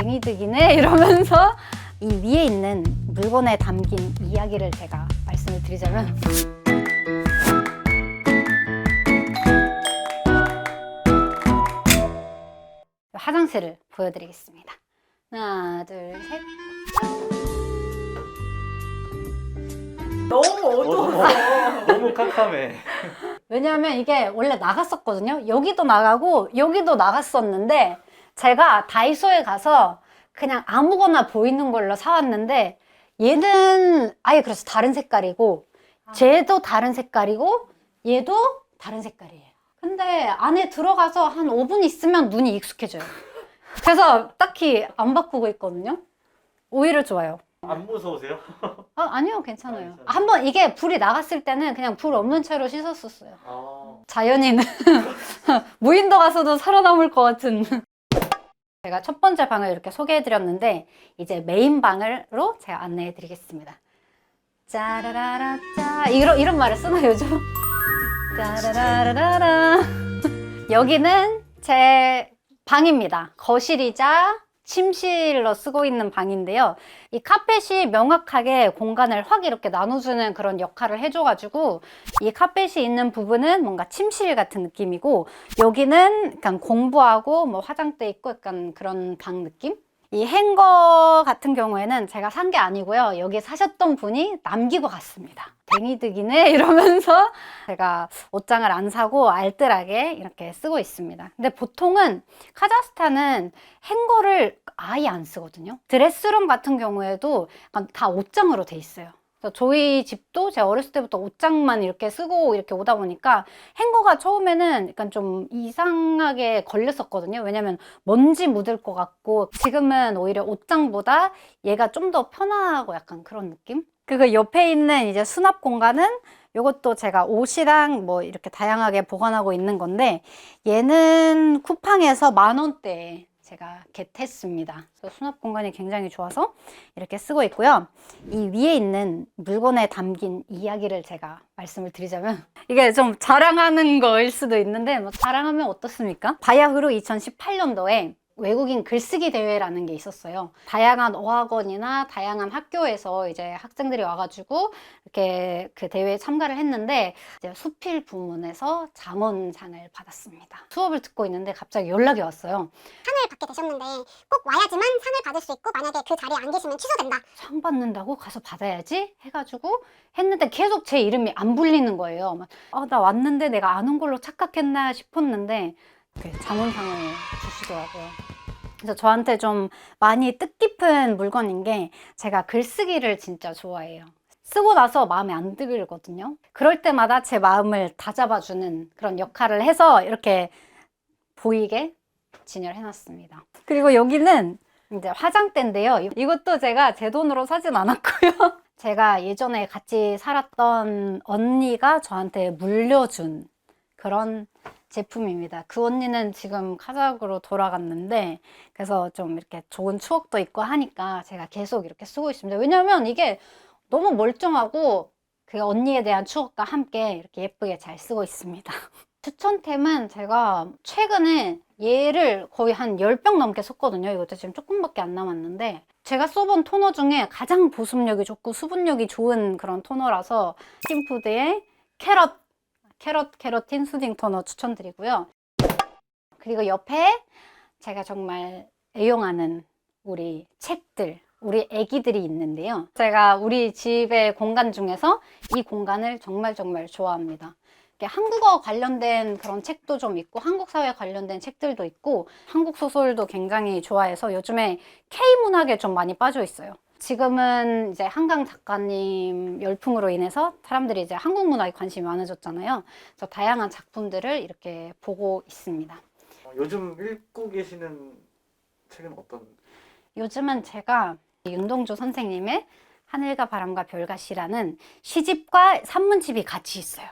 댕이득이네 이러면서 이 위에 있는 물건에 담긴 이야기를 제가 말씀을 드리자면, 화장실을 보여드리겠습니다. 하나, 둘, 셋. 너무 어두워. 너무 깜깜해. 왜냐하면 이게 원래 나갔었거든요. 여기도 나가고 여기도 나갔었는데, 제가 다이소에 가서 그냥 아무거나 보이는 걸로 사왔는데, 얘는 아예 그래서 다른 색깔이고, 쟤도 다른 색깔이고, 얘도 다른 색깔이에요. 근데 안에 들어가서 한 5분 있으면 눈이 익숙해져요. 그래서 딱히 안 바꾸고 있거든요. 오히려 좋아요. 안 무서우세요? 아니요, 괜찮아요. 괜찮아요. 한번 이게 불이 나갔을 때는 그냥 불 없는 채로 씻었었어요. 자연인은 무인도 가서도 살아남을 것 같은. 제가 첫 번째 방을 이렇게 소개해드렸는데, 이제 메인 방으로 제가 안내해드리겠습니다. 짜라라라 짜, 이런 말을 쓰나 요즘? 짜라라라라. 여기는 제 방입니다. 거실이자 침실로 쓰고 있는 방인데요. 이 카펫이 명확하게 공간을 확 이렇게 나눠주는 그런 역할을 해줘가지고, 이 카펫이 있는 부분은 뭔가 침실 같은 느낌이고, 여기는 약간 공부하고 뭐 화장대 있고 약간 그런 방 느낌? 이 행거 같은 경우에는 제가 산 게 아니고요. 여기 사셨던 분이 남기고 갔습니다. 댕이득이네 이러면서 제가 옷장을 안 사고 알뜰하게 이렇게 쓰고 있습니다. 근데 보통은 카자흐스탄은 행거를 아예 안 쓰거든요. 드레스룸 같은 경우에도 약간 다 옷장으로 돼 있어요. 저희 집도 제가 어렸을 때부터 옷장만 이렇게 쓰고 이렇게 오다 보니까 행거가 처음에는 약간 좀 이상하게 걸렸었거든요. 왜냐면 먼지 묻을 것 같고, 지금은 오히려 옷장보다 얘가 좀 더 편하고 약간 그런 느낌? 그 옆에 있는 이제 수납 공간은 이것도 제가 옷이랑 뭐 이렇게 다양하게 보관하고 있는 건데, 얘는 쿠팡에서 10,000원대에 제가 겟했습니다. 그래서 수납 공간이 굉장히 좋아서 이렇게 쓰고 있고요. 이 위에 있는 물건에 담긴 이야기를 제가 말씀을 드리자면, 이게 좀 자랑하는 거일 수도 있는데, 뭐 자랑하면 어떻습니까? 바야흐로 2018년도에 외국인 글쓰기 대회라는 게 있었어요. 다양한 어학원이나 다양한 학교에서 이제 학생들이 와가지고 이렇게 그 대회에 참가를 했는데, 이제 수필 부문에서 장원상을 받았습니다. 수업을 듣고 있는데 갑자기 연락이 왔어요. 상을 받게 되셨는데 꼭 와야지만 상을 받을 수 있고 만약에 그 자리에 안 계시면 취소된다. 상 받는다고 가서 받아야지 해가지고 했는데 계속 제 이름이 안 불리는 거예요. 나 왔는데 내가 안 온 걸로 착각했나 싶었는데 장원상을 주시더라고요. 그래서 저한테 좀 많이 뜻깊은 물건인 게, 제가 글쓰기를 진짜 좋아해요. 쓰고 나서 마음에 안 들거든요. 그럴 때마다 제 마음을 다잡아주는 그런 역할을 해서 이렇게 보이게 진열해 놨습니다. 그리고 여기는 이제 화장대인데요. 이것도 제가 제 돈으로 사진 않았고요. 제가 예전에 같이 살았던 언니가 저한테 물려준 그런 제품입니다. 그 언니는 지금 카자흐로 돌아갔는데, 그래서 좀 이렇게 좋은 추억도 있고 하니까 제가 계속 이렇게 쓰고 있습니다. 왜냐면 이게 너무 멀쩡하고 그 언니에 대한 추억과 함께 이렇게 예쁘게 잘 쓰고 있습니다. 추천템은 제가 최근에 얘를 거의 한 10병 넘게 썼거든요. 이것도 지금 조금밖에 안 남았는데, 제가 써본 토너 중에 가장 보습력이 좋고 수분력이 좋은 그런 토너라서 스킨푸드의 캐러틴 수딩 토너 추천드리고요. 그리고 옆에 제가 정말 애용하는 우리 책들, 우리 애기들이 있는데요. 제가 우리 집의 공간 중에서 이 공간을 정말 좋아합니다. 한국어 관련된 그런 책도 좀 있고, 한국 사회 관련된 책들도 있고, 한국 소설도 굉장히 좋아해서 요즘에 K-문학에 좀 많이 빠져 있어요. 지금은 이제 한강 작가님 열풍으로 인해서 사람들이 이제 한국 문화에 관심이 많아졌잖아요. 그래서 다양한 작품들을 이렇게 보고 있습니다. 요즘 읽고 계시는 책은 어떤? 요즘은 제가 윤동주 선생님의 하늘과 바람과 별과 시라는 시집과 산문집이 같이 있어요.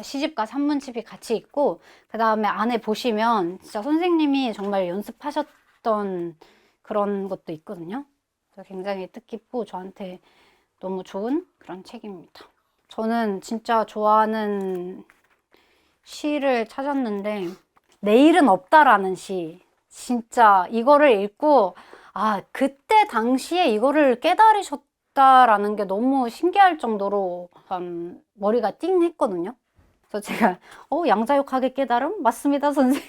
시집과 산문집이 같이 있고, 그 다음에 안에 보시면 진짜 선생님이 정말 연습하셨던 그런 것도 있거든요. 그래서 굉장히 뜻깊고 저한테 너무 좋은 그런 책입니다. 저는 진짜 좋아하는 시를 찾았는데, 내일은 없다라는 시. 진짜 이거를 읽고 아, 그때 당시에 이거를 깨달으셨다라는 게 너무 신기할 정도로 약간 머리가 띵 했거든요. 그래서 제가 양자역학의 깨달음? 맞습니다, 선생님.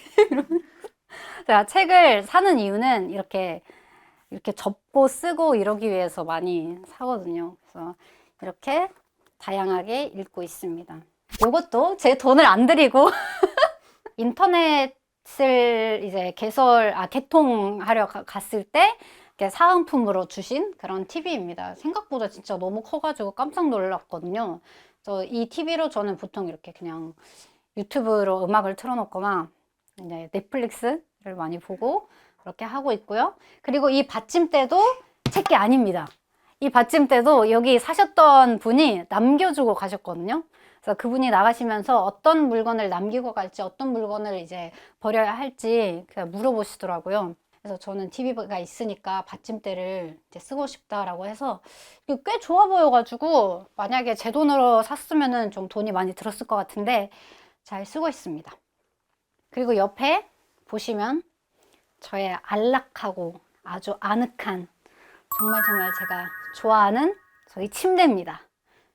제가 책을 사는 이유는 이렇게 접고 쓰고 이러기 위해서 많이 사거든요. 그래서 이렇게 다양하게 읽고 있습니다. 이것도 제 돈을 안 들이고 인터넷을 이제 개통하려 갔을 때 이렇게 사은품으로 주신 그런 TV입니다. 생각보다 진짜 너무 커가지고 깜짝 놀랐거든요. 그래서 이 TV로 저는 보통 이렇게 그냥 유튜브로 음악을 틀어놓거나 이제 넷플릭스를 많이 보고 그렇게 하고 있고요. 그리고 이 받침대도 제게 아닙니다. 이 받침대도 여기 사셨던 분이 남겨주고 가셨거든요. 그래서 그분이 나가시면서 어떤 물건을 남기고 갈지, 어떤 물건을 이제 버려야 할지 그냥 물어보시더라고요. 그래서 저는 TV가 있으니까 받침대를 이제 쓰고 싶다라고 해서 이게 꽤 좋아 보여가지고 만약에 제 돈으로 샀으면은 좀 돈이 많이 들었을 것 같은데 잘 쓰고 있습니다. 그리고 옆에 보시면 저의 안락하고 아주 아늑한 정말 제가 좋아하는 저희 침대입니다.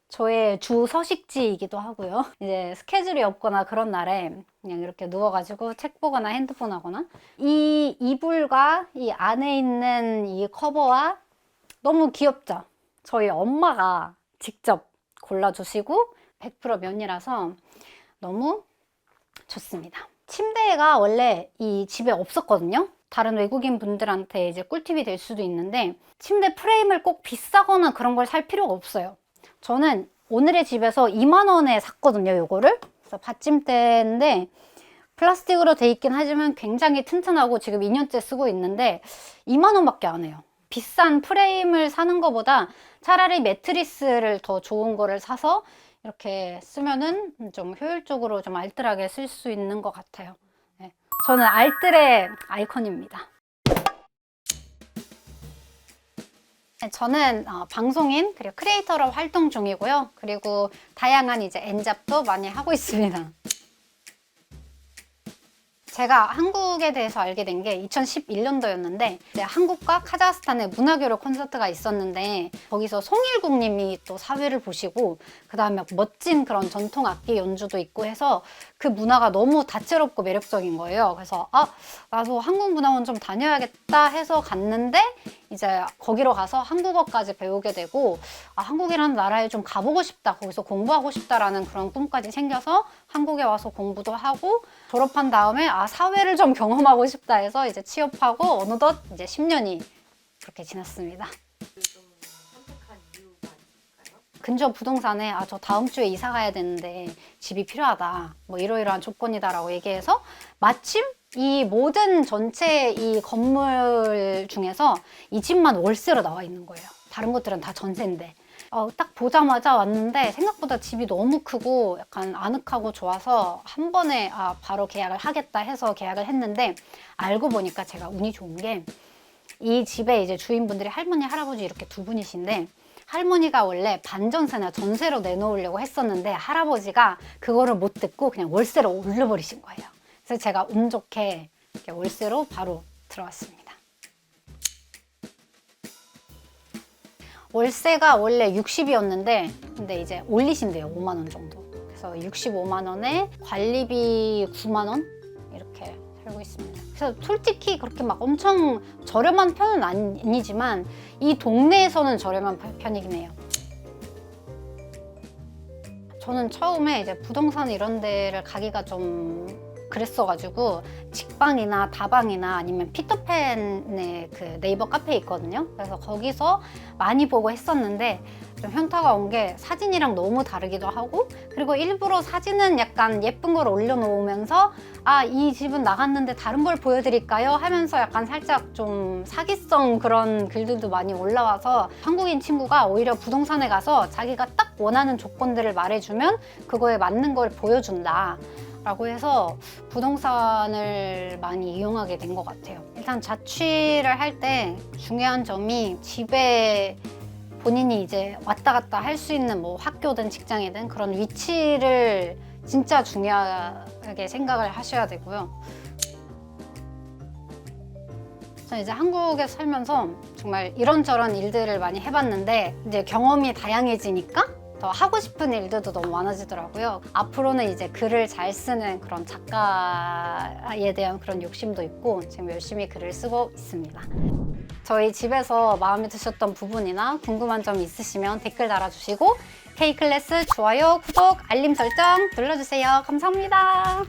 저의 주 서식지이기도 하고요. 이제 스케줄이 없거나 그런 날에 그냥 이렇게 누워가지고 책 보거나 핸드폰 하거나 이 이불과 이 안에 있는 이 커버와 너무 귀엽죠? 저희 엄마가 직접 골라주시고 100% 면이라서 너무 좋습니다. 침대가 원래 이 집에 없었거든요. 다른 외국인 분들한테 이제 꿀팁이 될 수도 있는데 침대 프레임을 꼭 비싸거나 그런 걸 살 필요가 없어요. 저는 오늘의 집에서 2만 원에 샀거든요, 요거를. 그래서 받침대인데 플라스틱으로 돼 있긴 하지만 굉장히 튼튼하고 지금 2년째 쓰고 있는데 2만 원밖에 안 해요. 비싼 프레임을 사는 것보다 차라리 매트리스를 더 좋은 거를 사서 이렇게 쓰면은 좀 효율적으로 좀 알뜰하게 쓸 수 있는 것 같아요. 네. 저는 알뜰의 아이콘입니다. 저는 방송인 그리고 크리에이터로 활동 중이고요. 그리고 다양한 이제 엔잡도 많이 하고 있습니다. 제가 한국에 대해서 알게 된 게 2011년도였는데 한국과 카자흐스탄의 문화교류 콘서트가 있었는데 거기서 송일국 님이 또 사회를 보시고 그 다음에 멋진 그런 전통 악기 연주도 있고 해서 그 문화가 너무 다채롭고 매력적인 거예요. 그래서 나도 한국문화원 좀 다녀야겠다 해서 갔는데 이제 거기로 가서 한국어까지 배우게 되고 한국이라는 나라에 좀 가보고 싶다, 거기서 공부하고 싶다라는 그런 꿈까지 생겨서 한국에 와서 공부도 하고 졸업한 다음에 사회를 좀 경험하고 싶다 해서 이제 취업하고 어느덧 이제 10년이 그렇게 지났습니다. 좀 선택한 이유가 있을까요? 근저 부동산에 저 다음 주에 이사 가야 되는데 집이 필요하다, 뭐 이러이러한 조건이다라고 얘기해서 마침 이 모든 전체 이 건물 중에서 이 집만 월세로 나와 있는 거예요. 다른 것들은 다 전세인데 딱 보자마자 왔는데 생각보다 집이 너무 크고 약간 아늑하고 좋아서 한 번에 바로 계약을 하겠다 해서 계약을 했는데 알고 보니까 제가 운이 좋은 게 이 집에 이제 주인분들이 할머니, 할아버지 이렇게 두 분이신데 할머니가 원래 반전세나 전세로 내놓으려고 했었는데 할아버지가 그거를 못 듣고 그냥 월세로 올려버리신 거예요. 그래서 제가 운 좋게 이렇게 월세로 바로 들어왔습니다. 월세가 원래 60이었는데 근데 이제 올리신대요, 5만 원 정도. 그래서 65만 원에 관리비 9만 원 이렇게 살고 있습니다. 그래서 솔직히 그렇게 막 엄청 저렴한 편은 아니지만 이 동네에서는 저렴한 편이긴 해요. 저는 처음에 이제 부동산 이런 데를 가기가 좀 그랬어가지고 직방이나 다방이나 아니면 피터팬의 그 네이버 카페 있거든요. 그래서 거기서 많이 보고 했었는데 좀 현타가 온 게 사진이랑 너무 다르기도 하고 그리고 일부러 사진은 약간 예쁜 걸 올려놓으면서 이 집은 나갔는데 다른 걸 보여드릴까요? 하면서 약간 살짝 좀 사기성 그런 글들도 많이 올라와서 한국인 친구가 오히려 부동산에 가서 자기가 딱 원하는 조건들을 말해주면 그거에 맞는 걸 보여준다 라고 해서 부동산을 많이 이용하게 된 것 같아요. 일단 자취를 할 때 중요한 점이 집에 본인이 이제 왔다 갔다 할 수 있는 뭐 학교든 직장이든 그런 위치를 진짜 중요하게 생각을 하셔야 되고요. 저는 이제 한국에 살면서 정말 이런저런 일들을 많이 해봤는데 이제 경험이 다양해지니까 더 하고 싶은 일들도 너무 많아지더라고요. 앞으로는 이제 글을 잘 쓰는 그런 작가에 대한 그런 욕심도 있고 지금 열심히 글을 쓰고 있습니다. 저희 집에서 마음에 드셨던 부분이나 궁금한 점 있으시면 댓글 달아주시고 K클래스 좋아요, 구독, 알림 설정 눌러주세요. 감사합니다.